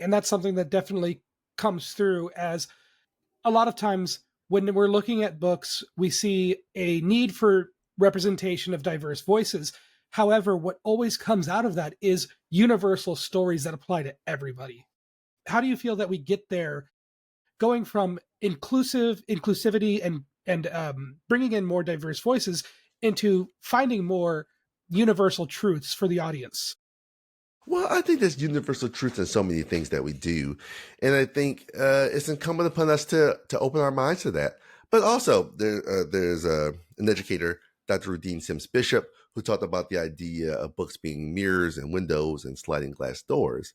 And that's something that definitely comes through, as a lot of times when we're looking at books, we see a need for representation of diverse voices. However, what always comes out of that is universal stories that apply to everybody. How do you feel that we get there, going from inclusivity and bringing in more diverse voices into finding more universal truths for the audience? Well, I think there's universal truth in so many things that we do. And I think it's incumbent upon us to open our minds to that. But also, there's an educator, Dr. Rudine Sims Bishop, who talked about the idea of books being mirrors and windows and sliding glass doors.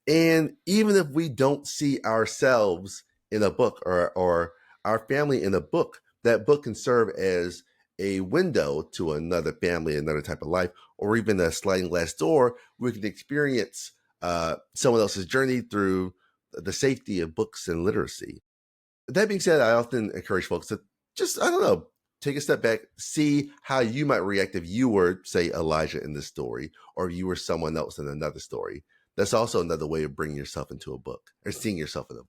And even if we don't see ourselves in a book or our family in a book, that book can serve as a window to another family, another type of life, or even a sliding glass door. We can experience someone else's journey through the safety of books and literacy. That being said, I often encourage folks to just, I don't know, take a step back, see how you might react if you were, say, Elijah in this story, or if you were someone else in another story. That's also another way of bringing yourself into a book or seeing yourself in a book.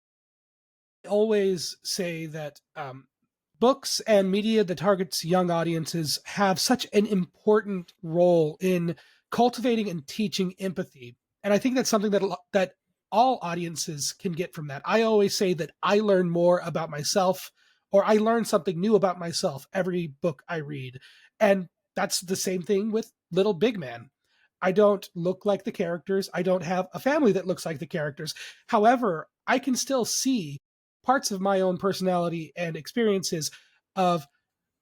I always say that books and media that targets young audiences have such an important role in cultivating and teaching empathy. And I think that's something that all audiences can get from that. I always say that I learn more about myself, or I learn something new about myself every book I read. And that's the same thing with Little Big Man. I don't look like the characters. I don't have a family that looks like the characters. However, I can still see parts of my own personality and experiences of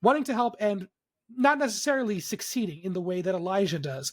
wanting to help and not necessarily succeeding in the way that Elijah does.